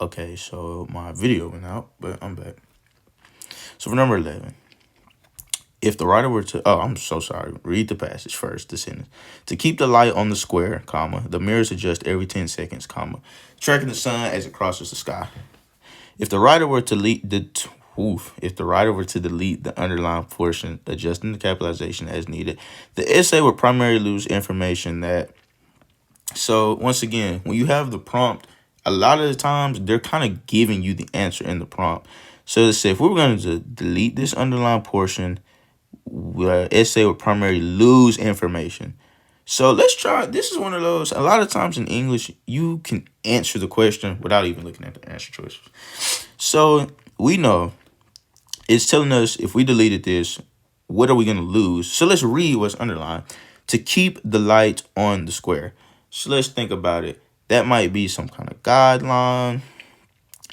Okay, so my video went out, but I'm back. So for number 11, if the writer were to, I'm so sorry, read the passage first, the sentence. To keep the light on the square, comma, the mirrors adjust every 10 seconds, comma, tracking the sun as it crosses the sky. If the writer were to if the writer were to delete the underlined portion, adjusting the capitalization as needed, the essay would primarily lose information that. So once again, when you have the prompt, a lot of the times they're kind of giving you the answer in the prompt. So let's say if we were going to delete this underlined portion, essay would primarily lose information. So let's try. This is one of those. A lot of times in English, you can answer the question without even looking at the answer choices. So we know it's telling us if we deleted this, what are we going to lose? So let's read what's underlined. To keep the light on the square. So let's think about it. That might be some kind of guideline.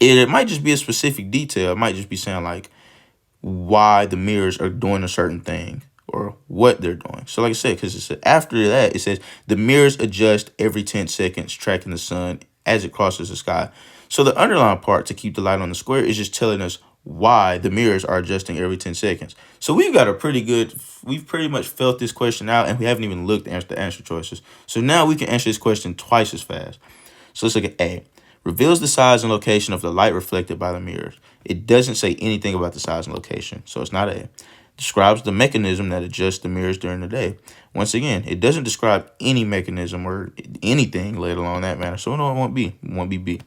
It might just be a specific detail. It might just be saying like why the mirrors are doing a certain thing or what they're doing. So like I said, because after that, it says the mirrors adjust every 10 seconds, tracking the sun as it crosses the sky. So the underlying part to keep the light on the square is just telling us why the mirrors are adjusting every 10 seconds. So we've pretty much felt this question out and we haven't even looked at the answer choices. So now we can answer this question twice as fast. So let's look at A. Reveals the size and location of the light reflected by the mirrors. It doesn't say anything about the size and location, so it's not A. Describes the mechanism that adjusts the mirrors during the day. Once again, it doesn't describe any mechanism or anything, let alone that matter. So no, it won't be. It won't be B.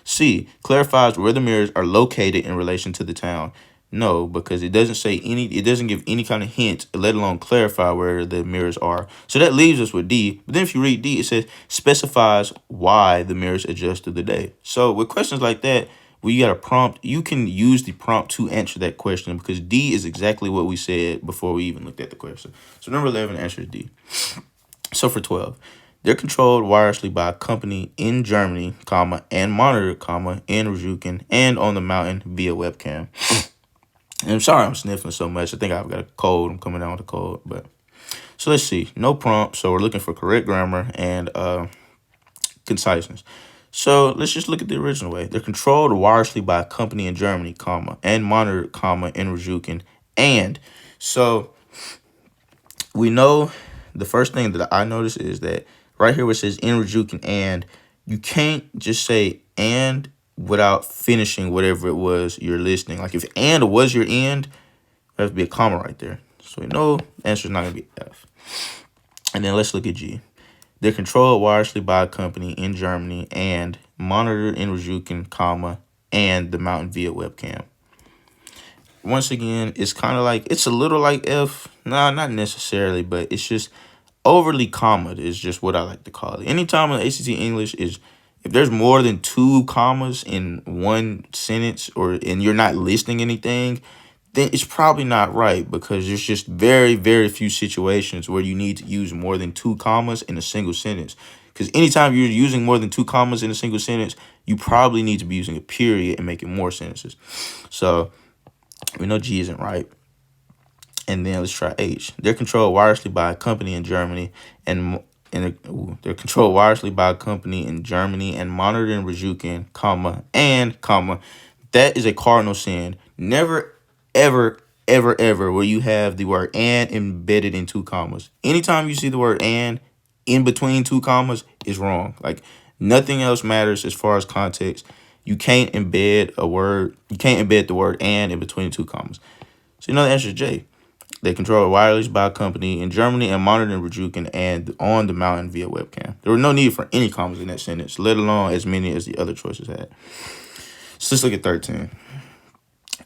C. Clarifies where the mirrors are located in relation to the town. No, because it doesn't say any. It doesn't give any kind of hint, let alone clarify where the mirrors are. So that leaves us with D. But then if you read D, it says specifies why the mirrors adjust through the day. So with questions like that, where you got a prompt, you can use the prompt to answer that question because D is exactly what we said before we even looked at the question. So number 11 answers D. So for 12, they're controlled wirelessly by a company in Germany, comma, and monitored, comma, in Rajukin and on the mountain via webcam. And I'm sorry I'm sniffling so much. I think I've got a cold. I'm coming down with a cold. But so let's see. No prompt. So we're looking for correct grammar and conciseness. So let's just look at the original way. They're controlled wirelessly by a company in Germany, comma, and monitored, comma, in Rajukin. And so we know the first thing that I noticed is that right here where it says in Rajukin and, you can't just say and without finishing whatever it was you're listening. Like if and was your end, there has to be a comma right there. So we know the answer is not going to be F. And then let's look at G. They're controlled wirelessly by a company in Germany and monitored in Rajukin, comma, and the mountain via webcam. Once again, it's kind of like, it's a little like F. Nah, not necessarily, but it's just overly comma is just what I like to call it. Anytime in ACT English is, if there's more than 2 commas in one sentence and you're not listing anything, then it's probably not right because there's just very, very few situations where you need to use more than 2 commas in a single sentence. Because anytime you're using more than 2 commas in a single sentence, you probably need to be using a period and making more sentences. So we know G isn't right. And then let's try H. They're controlled wirelessly by a company in Germany and they're controlled wirelessly by a company in Germany and monitored in Rajukin, comma, and, comma. That is a cardinal sin. Never, ever, ever, ever where you have the word and embedded in 2 commas. Anytime you see the word and in between 2 commas is wrong. Like nothing else matters as far as context. You can't embed a word. You can't embed the word and in between 2 commas. So you know the answer is J. They control wireless by a company in Germany and monitored in Rajukin and on the mountain via webcam. There was no need for any commas in that sentence, let alone as many as the other choices had. So let's look at 13.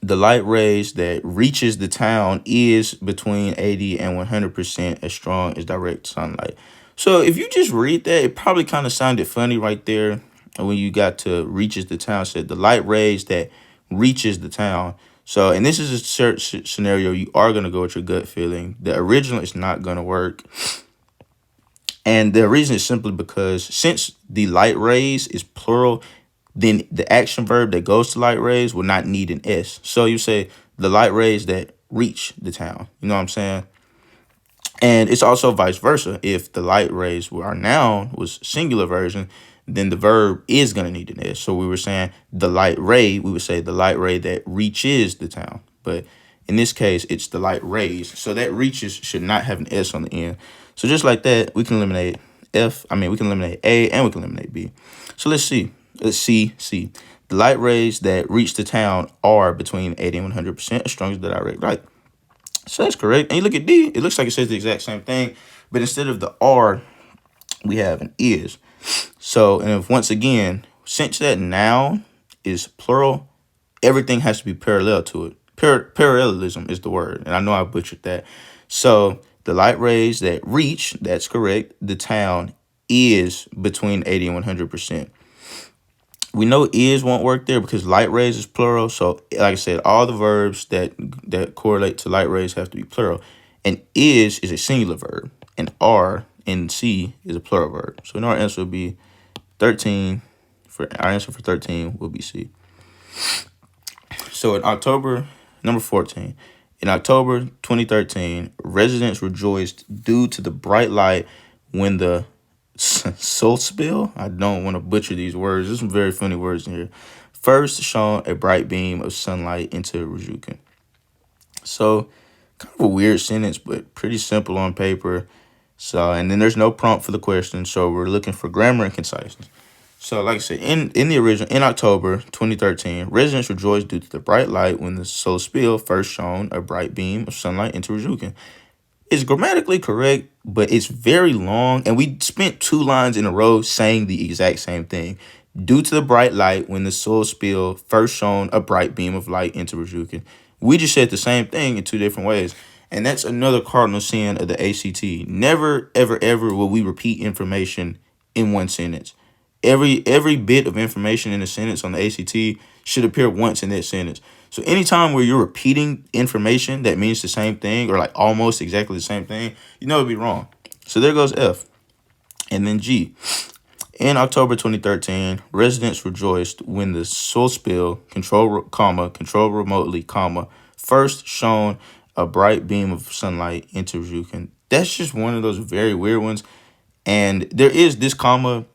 The light rays that reaches the town is between 80 and 100% as strong as direct sunlight. So if you just read that, it probably kind of sounded funny right there when you got to reaches the town. Said the light rays that reaches the town. So, and this is a search scenario you are going to go with your gut feeling. The original is not going to work. And the reason is simply because since the light rays is plural, then the action verb that goes to light rays will not need an S. So you say the light rays that reach the town. You know what I'm saying? And it's also vice versa. If the light rays were our noun was singular version, then the verb is going to need an S. So we were saying the light ray, we would say the light ray that reaches the town. But in this case, it's the light rays. So that reaches should not have an S on the end. So just like that, we can eliminate we can eliminate A and we can eliminate B. So let's see. Let's see. The light rays that reach the town are between 80 and 100% as strong as the direct light. So that's correct. And you look at D, it looks like it says the exact same thing, but instead of the are, we have an is. So, and if once again, since that noun is plural, everything has to be parallel to it. Parallelism is the word, and I know I butchered that. So the light rays that reach, that's correct, the town is between 80 and 100%. We know is won't work there because light rays is plural. So like I said, all the verbs that correlate to light rays have to be plural. And is a singular verb. And are in C is a plural verb. So we know our answer will be 13. Our answer for 13 will be C. So in October, number 14, in October 2013, residents rejoiced due to the bright light when the solspiel, I don't want to butcher these words. There's some very funny words in here. First shone a bright beam of sunlight into Rjukan. So kind of a weird sentence, but pretty simple on paper. So, and then there's no prompt for the question. So we're looking for grammar and conciseness. So like I said, in the original, in October 2013, residents rejoiced due to the bright light when the solspiel first shone a bright beam of sunlight into Rjukan. It's grammatically correct, but it's very long, and we spent 2 lines in a row saying the exact same thing. Due to the bright light when the solspiel first shone a bright beam of light into Rjukan. We just said the same thing in 2 different ways. And that's another cardinal sin of the ACT. Never, ever, ever will we repeat information in one sentence. Every bit of information in a sentence on the ACT should appear once in that sentence. So anytime where you're repeating information that means the same thing or like almost exactly the same thing, you know it'd be wrong. So there goes F. And then G. In October 2013, residents rejoiced when the solspiel, control remotely, first shone a bright beam of sunlight into Rjukan. That's just one of those very weird ones. And there is this comma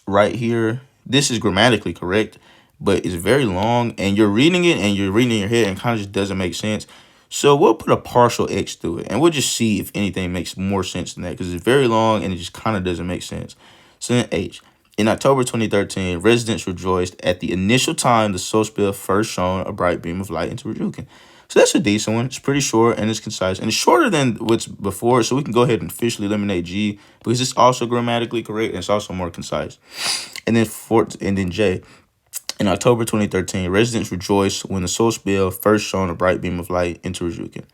right here. This is grammatically correct, but it's very long, and you're reading it and you're reading in your head and kind of just doesn't make sense. So we'll put a partial X through it, and we'll just see if anything makes more sense than that because it's very long and it just kind of doesn't make sense. So then H. In October 2013, residents rejoiced at the initial time the solspiel first shone a bright beam of light into Rjukan. So that's a decent one. It's pretty short and it's concise. And it's shorter than what's before, so we can go ahead and officially eliminate G because it's also grammatically correct and it's also more concise. And then J. In October 2013, residents rejoiced when the solspiel first shone a bright beam of light into Rjukan.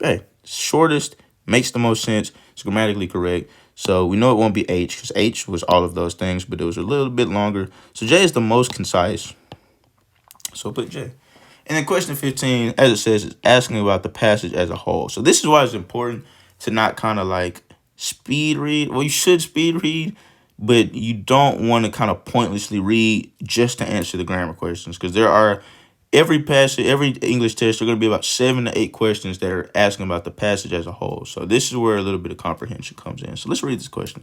Hey, shortest, makes the most sense. It's grammatically correct. So we know it won't be H because H was all of those things, but it was a little bit longer. So J is the most concise. So put J. And then question 15, as it says, is asking about the passage as a whole. So this is why it's important to not kind of like speed read. Well, you should speed read, but you don't want to kind of pointlessly read just to answer the grammar questions because there are every English test, there are going to be about 7 to 8 questions that are asking about the passage as a whole. So this is where a little bit of comprehension comes in. So let's read this question.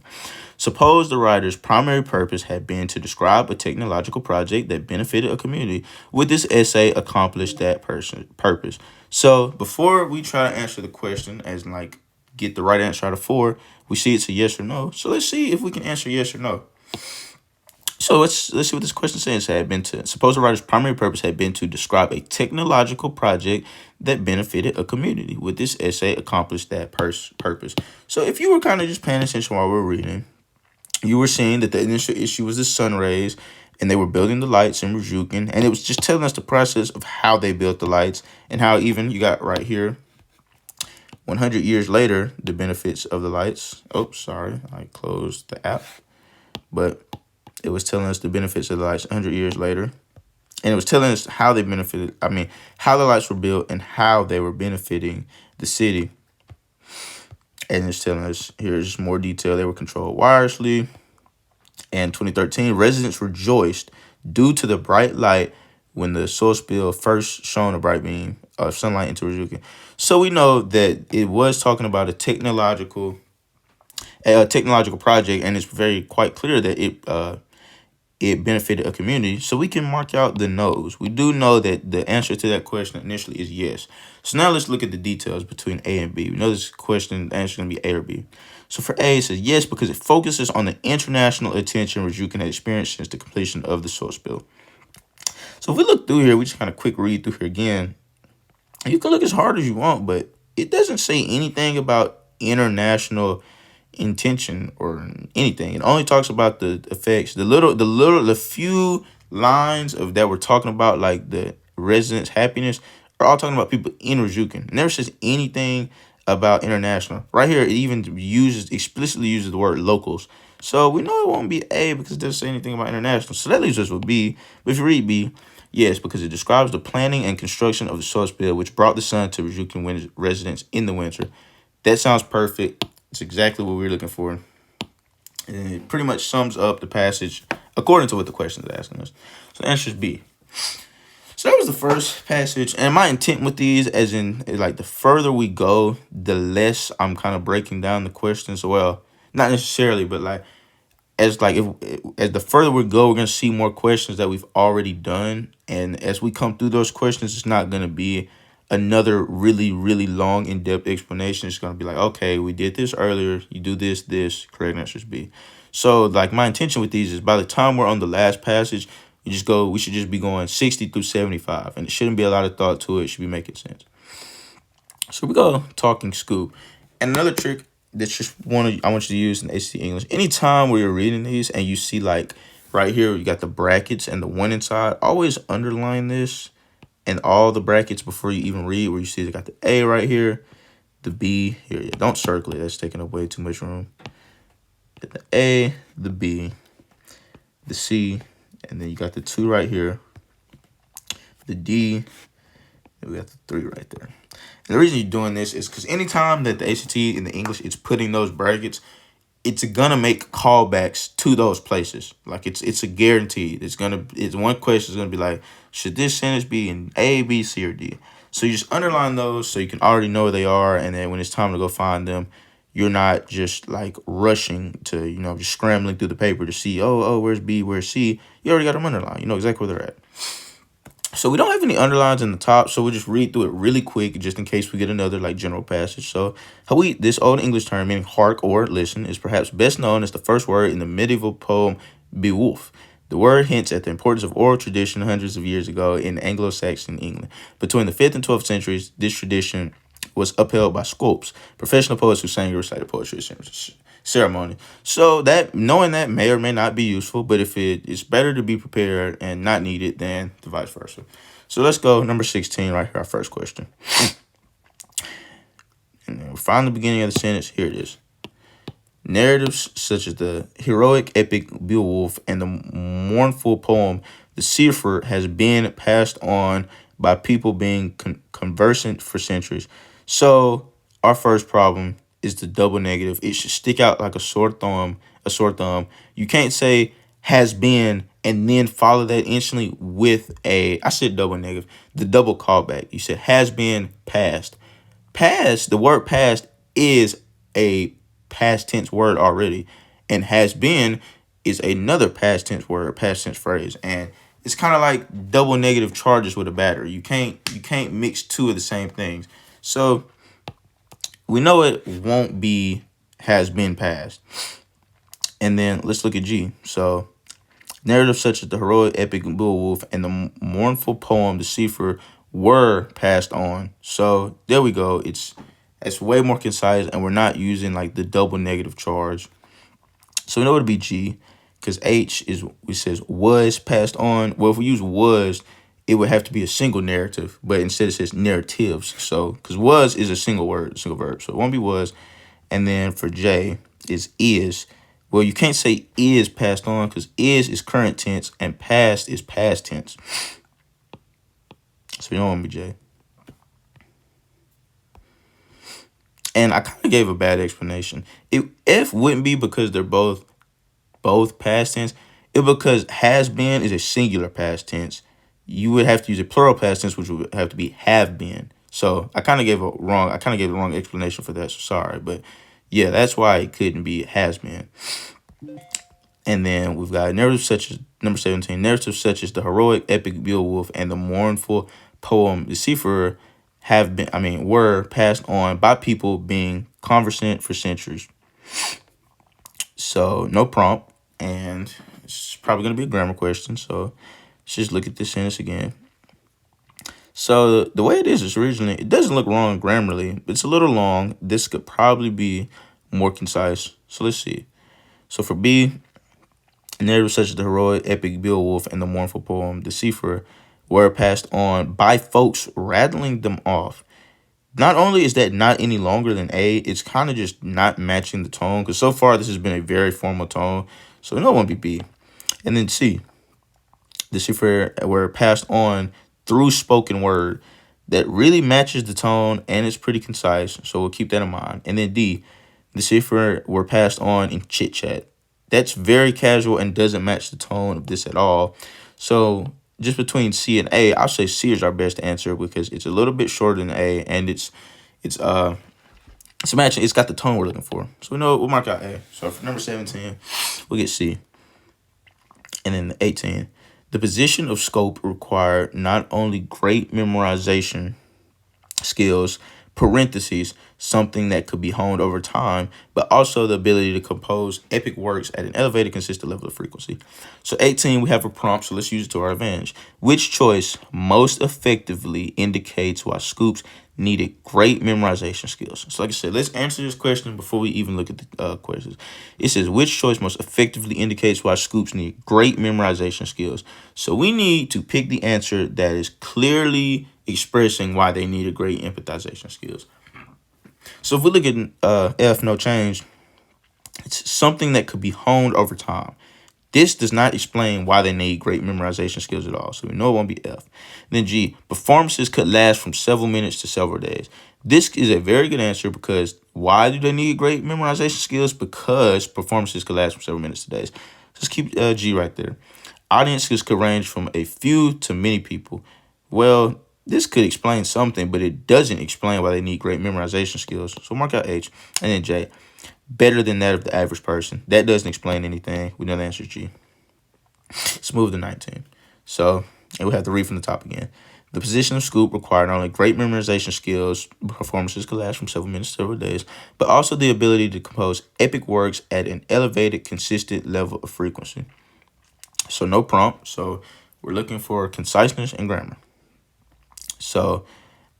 Suppose the writer's primary purpose had been to describe a technological project that benefited a community. Would this essay accomplish that purpose? So before we try to answer the question as in like get the right answer out of 4, we see it's a yes or no. So let's see if we can answer yes or no. So let's see what this question says. Suppose the writer's primary purpose had been to describe a technological project that benefited a community. Would this essay accomplish that purpose? So if you were kind of just paying attention while we were reading, you were seeing that the initial issue was the sun rays, and they were building the lights in Rjukan, and it was just telling us the process of how they built the lights and how even you got right here, 100 years later, the benefits of the lights. Oh, sorry, I closed the app, but it was telling us the benefits of the lights 100 years later. And it was telling us how they benefited, how the lights were built and how they were benefiting the city. And it's telling us, here's more detail. They were controlled wirelessly. And 2013, residents rejoiced due to the bright light when the solspiel first shone a bright beam of sunlight into Rjukan. So we know that it was talking about a technological a technological project, and it's very quite clear that it benefited a community, so we can mark out the no's. We do know that the answer to that question initially is yes. So now let's look at the details between A and B. We know this question, the answer is going to be A or B. So for A, it says yes because it focuses on the international attention Ryukin had experienced since the completion of the source bill. So if we look through here, we just kind of quick read through here again. You can look as hard as you want, but it doesn't say anything about international intention or anything. It only talks about the effects. The few lines of that we're talking about, like the residents' happiness, are all talking about people in Ryukin. It never says anything about international. Right here, it even explicitly uses the word locals. So we know it won't be A because it doesn't say anything about international. So that leaves us with B. But if you read B, yes, because it describes the planning and construction of the source bill, which brought the sun to Ryukin residents in the winter. That sounds perfect. It's exactly what we were looking for. And it pretty much sums up the passage according to what the question is asking us. So the answer is B. So that was the first passage. And my intent with these, as in, like, the further we go, the less I'm kind of breaking down the questions. Well, not necessarily, but like, as the further we go, we're going to see more questions that we've already done. And as we come through those questions, it's not going to be another really, really long, in-depth explanation. It's going to be like, okay, we did this earlier. You do this, correct answer is B. So, like, my intention with these is by the time we're on the last passage, we should just be going 60 through 75. And it shouldn't be a lot of thought to it. It should be making sense. So we go talking scoop. And another trick that I want you to use in ACT English. Anytime where you're reading these and you see, like, right here, you got the brackets and the one inside, always underline this and all the brackets before you even read, where you see they got the A right here, the B here. Yeah, don't circle it. That's taking up way too much room. The A, the B, the C, and then you got the 2 right here, the D, and we got the 3 right there. And the reason you're doing this is because anytime that the ACT in the English is putting those brackets, it's gonna make callbacks to those places. Like, it's a guarantee. It's one question is gonna be like, should this sentence be in A, B, C, or D? So you just underline those so you can already know where they are, and then when it's time to go find them, you're not just like rushing to, just scrambling through the paper to see, oh, where's B, where's C? You already got them underlined. You know exactly where they're at. So we don't have any underlines in the top, so we'll just read through it really quick just in case we get another, like, general passage. So, this Old English term meaning hark or listen is perhaps best known as the first word in the medieval poem Beowulf. The word hints at the importance of oral tradition hundreds of years ago in Anglo-Saxon England. Between the 5th and 12th centuries, this tradition was upheld by scopes, professional poets who sang and recited poetry ceremony. So knowing that may or may not be useful, but if it's better to be prepared and not need it than the vice versa. So let's go number 16 right here, our first question. And then we find the beginning of the sentence. Here it is. Narratives such as the heroic epic Beowulf and the mournful poem The Seafer has been passed on by people being conversant for centuries. So our first problem is the double negative. It should stick out like a sore thumb. You can't say has been and then follow that instantly with I said double negative, the double callback. You said has been passed. Past, the word past is a past tense word already, and has been is another past tense word, past tense phrase, and it's kind of like double negative charges with a battery. You can't mix two of the same things. So we know it won't be has been passed. And then let's look at G. So narratives such as the heroic epic Beowulf and the mournful poem The Seafer were passed on. So there we go. It's way more concise, and we're not using like the double negative charge. So we know it'll be G, because H says was passed on. Well, if we use was, it would have to be a single narrative, but instead it says narratives. So because was is a single word, single verb, so it won't be was. And then for J is. Well, you can't say is passed on because is current tense and past is past tense. So you don't want to be J. And I kind of gave a bad explanation. F wouldn't be because they're both past tense. It because has been is a singular past tense. You would have to use a plural past tense, which would have to be have been. So I kind of gave the wrong explanation for that. So sorry, but Yeah, that's why it couldn't be has been. And then we've got narratives such as number 17, narratives such as the heroic epic Beowulf and the mournful poem The Seafarer were passed on by people being conversant for centuries. So no prompt, and it's probably gonna be a grammar question. So let's just look at this sentence again. So the way it is originally, it doesn't look wrong grammarly, but it's a little long. This could probably be more concise. So let's see. So for B, narratives such as the heroic epic Beowulf and the mournful poem The Seafarer were passed on by folks rattling them off. Not only is that not any longer than A, it's kind of just not matching the tone, because so far this has been a very formal tone. So no one be B. And then C, the Seafarer were passed on through spoken word that really matches the tone and it's pretty concise. So we'll keep that in mind. And then D, the Seafarer were passed on in chit chat. That's very casual and doesn't match the tone of this at all. So just between C and A, I'll say C is our best answer because it's a little bit shorter than A, and it's matching. It's got the tone we're looking for. So we know we'll mark out A. So for number 17, we'll get C. And then 18, the position of scope required not only great memorization skills, parentheses, something that could be honed over time, but also the ability to compose epic works at an elevated, consistent level of frequency. So 18, we have a prompt, so let's use it to our advantage. Which choice most effectively indicates why Scoops needed great memorization skills? So like I said, let's answer this question before we even look at the questions. It says, which choice most effectively indicates why Scoops need great memorization skills? So we need to pick the answer that is clearly expressing why they needed great empathization skills. So if we look at F, no change, it's something that could be honed over time. This does not explain why they need great memorization skills at all. So we know it won't be F. Then G, performances could last from several minutes to several days. This is a very good answer because why do they need great memorization skills? Because performances could last from several minutes to days. Just keep G right there. Audiences could range from a few to many people. Well, this could explain something, but it doesn't explain why they need great memorization skills. So mark out H. And then J, better than that of the average person. That doesn't explain anything. We know the answer is G. Let's move to 19. So, and we have to read from the top again. The position of Scoop required not only great memorization skills, performances could last from several minutes to several days, but also the ability to compose epic works at an elevated, consistent level of frequency. So no prompt. So we're looking for conciseness and grammar. So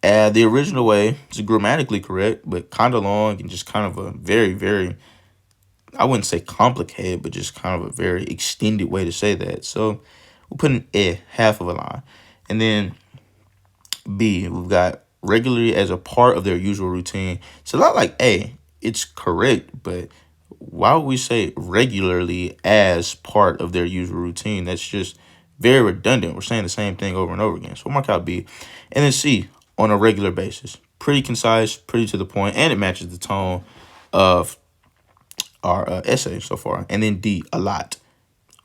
the original way is grammatically correct, but kind of long and just kind of a very, very, I wouldn't say complicated, but just kind of a very extended way to say that. So we'll put an half of a line. And then B, we've got regularly as a part of their usual routine. It's a lot like A. It's correct, but why would we say regularly as part of their usual routine? That's just very redundant. We're saying the same thing over and over again. So we'll mark out B. And then C, on a regular basis. Pretty concise, pretty to the point, and it matches the tone of our essay so far. And then D, a lot.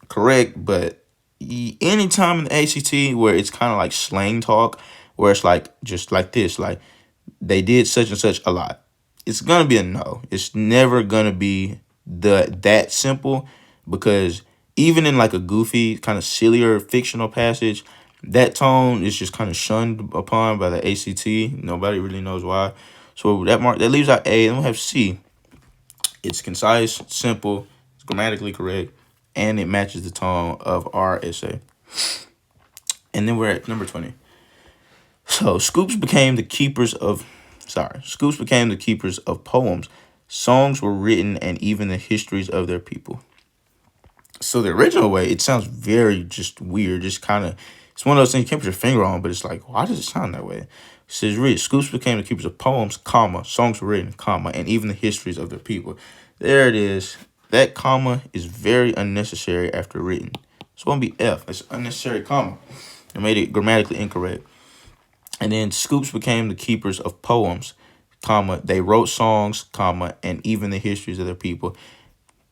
Correct, but anytime in the ACT where it's kind of like slang talk, where it's like just like this, like they did such and such a lot, it's gonna be a no. It's never gonna be that simple, because even in like a goofy kind of sillier fictional passage, that tone is just kind of shunned upon by the ACT. Nobody really knows why. So that leaves out A, and we have C. It's concise, simple, it's grammatically correct, and it matches the tone of our essay. And then we're at number 20. So Scoops became the keepers of poems. Songs were written, and even the histories of their people. So the original way, it sounds very just weird, just kind of, it's one of those things you can't put your finger on, but it's like, why does it sound that way? It says, read, Scoops became the keepers of poems, comma, songs were written, comma, and even the histories of their people. There it is. That comma is very unnecessary after written. So it won't be F. It's unnecessary comma. It made it grammatically incorrect. And then Scoops became the keepers of poems, comma, they wrote songs, comma, and even the histories of their people.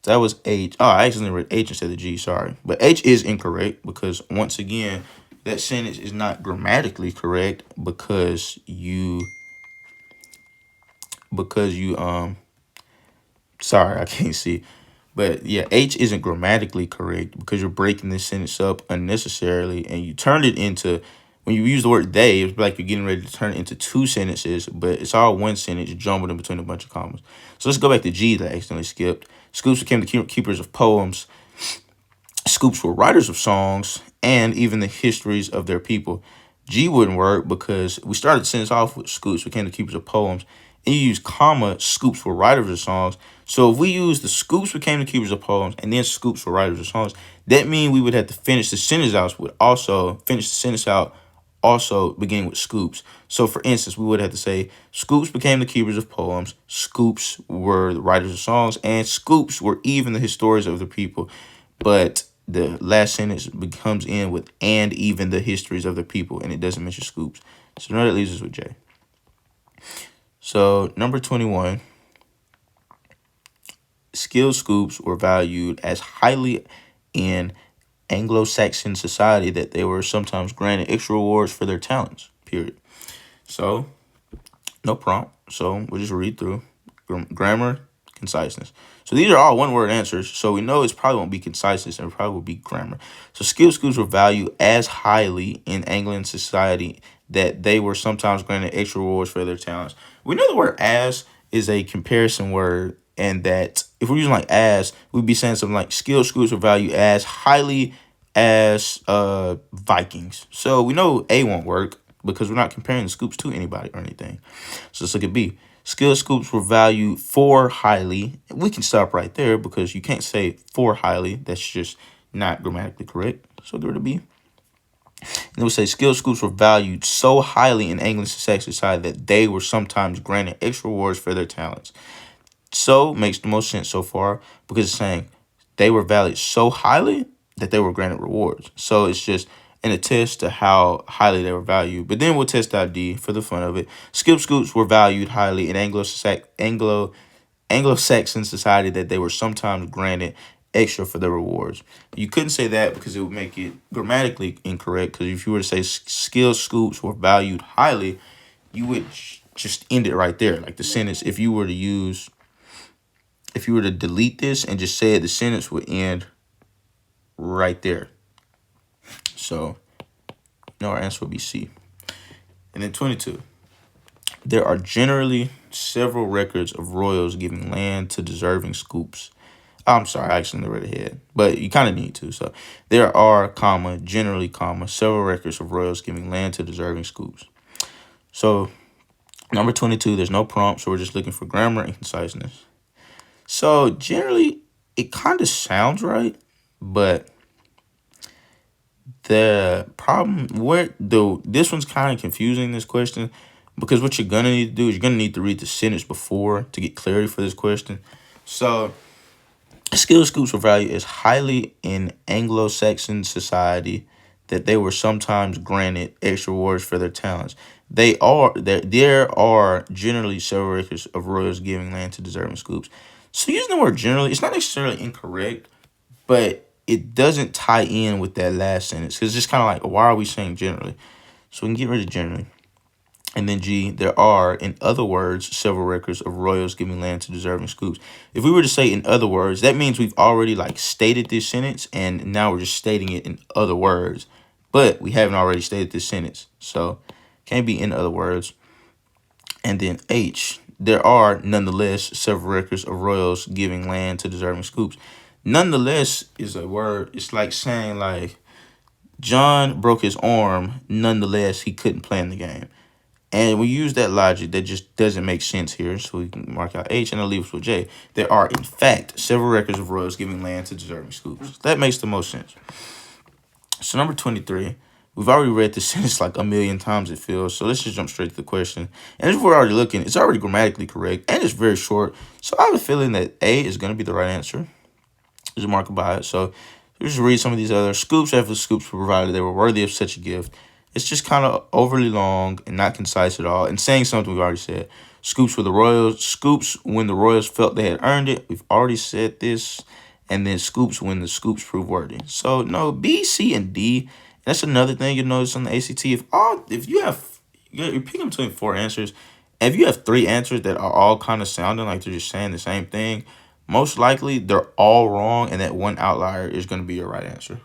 That was H. Oh, I accidentally read H instead of G, sorry. But H is incorrect because, once again, that sentence is not grammatically correct because you Sorry, I can't see. But yeah, H isn't grammatically correct because you're breaking this sentence up unnecessarily and you turned it into, when you use the word they, it's like you're getting ready to turn it into two sentences, but it's all one sentence jumbled in between a bunch of commas. So let's go back to G that I accidentally skipped. Scoops became the keepers of poems. Scoops were writers of songs and even the histories of their people. G wouldn't work because we started the sentence off with Scoops became the keepers of poems, and you use comma, Scoops were writers of songs. So if we use the Scoops became the keepers of poems and then Scoops were writers of songs, that means we would have to finish the sentence out with also finish the sentence out also beginning with Scoops. So for instance, we would have to say Scoops became the keepers of poems, Scoops were the writers of songs, and Scoops were even the historians of the people. But the last sentence comes in with and even the histories of the people, and it doesn't mention Scoops. So now that leaves us with J. So number 21, skilled Scoops were valued as highly in Anglo-Saxon society that they were sometimes granted extra rewards for their talents, period. So no prompt, so we'll just read through. Grammar, conciseness. So these are all one-word answers, so we know it's probably won't be conciseness and it probably will be grammar. So skilled Scoops were valued as highly in Anglian society that they were sometimes granted extra rewards for their talents. We know the word as is a comparison word, and that if we're using like as, we'd be saying something like skilled Scoops were valued as highly as Vikings. So we know A won't work because we're not comparing the Scoops to anybody or anything. So let's look at B. Skilled Scoops were valued for highly. We can stop right there because you can't say for highly. That's just not grammatically correct. So get rid of B. And then we say skilled Scoops were valued so highly in Anglo-Saxon society that they were sometimes granted extra rewards for their talents. So makes the most sense so far because it's saying they were valued so highly that they were granted rewards. So it's just an attest to how highly they were valued. But then we'll test out D for the fun of it. Skilled Scoops were valued highly in Anglo-Saxon society that they were sometimes granted extra for their rewards. You couldn't say that because it would make it grammatically incorrect, because if you were to say skilled Scoops were valued highly, you would just end it right there. Like the sentence, if you were to delete this and just say it, the sentence would end right there. So, no, our answer would be C. And then 22. There are generally several records of royals giving land to deserving Scoops. I'm sorry, I actually read ahead, but you kind of need to. So, there are, generally, several records of royals giving land to deserving Scoops. So, number 22, there's no prompt, so we're just looking for grammar and conciseness. So, generally, it kind of sounds right, but the problem this one's kind of confusing, this question, because what you're gonna need to do is you're gonna need to read the sentence before to get clarity for this question. So skilled Scoops were valued as highly in Anglo-Saxon society that they were sometimes granted extra rewards for their talents. There are generally several records of royals giving land to deserving Scoops. So using the word generally, it's not necessarily incorrect, but it doesn't tie in with that last sentence because it's just kind of like, why are we saying generally? So we can get rid of generally. And then G, there are, in other words, several records of royals giving land to deserving Scoops. If we were to say in other words, that means we've already stated this sentence and now we're just stating it in other words. But we haven't already stated this sentence. So can't be in other words. And then H, there are nonetheless several records of royals giving land to deserving Scoops. Nonetheless is a word. It's like saying John broke his arm. Nonetheless, he couldn't play in the game. And we use that logic that just doesn't make sense here. So we can mark out H and I'll leave us with J. There are, in fact, several records of royals giving land to deserving Scoops. That makes the most sense. So number 23. We've already read this sentence like a million times, it feels. So let's just jump straight to the question. And if we're already looking, it's already grammatically correct. And it's very short. So I have a feeling that A is going to be the right answer. There's a marker by it. So let's just read some of these other. Scoops, after Scoops were provided, they were worthy of such a gift. It's just kind of overly long and not concise at all. And saying something we've already said. Scoops were the royals. Scoops when the royals felt they had earned it. We've already said this. And then Scoops when the Scoops proved worthy. So no, B, C, and D. That's another thing you'll notice on the ACT. If you're picking between 4 answers, if you have 3 answers that are all kind of sounding like they're just saying the same thing, Most likely, they're all wrong, and that one outlier is going to be your right answer.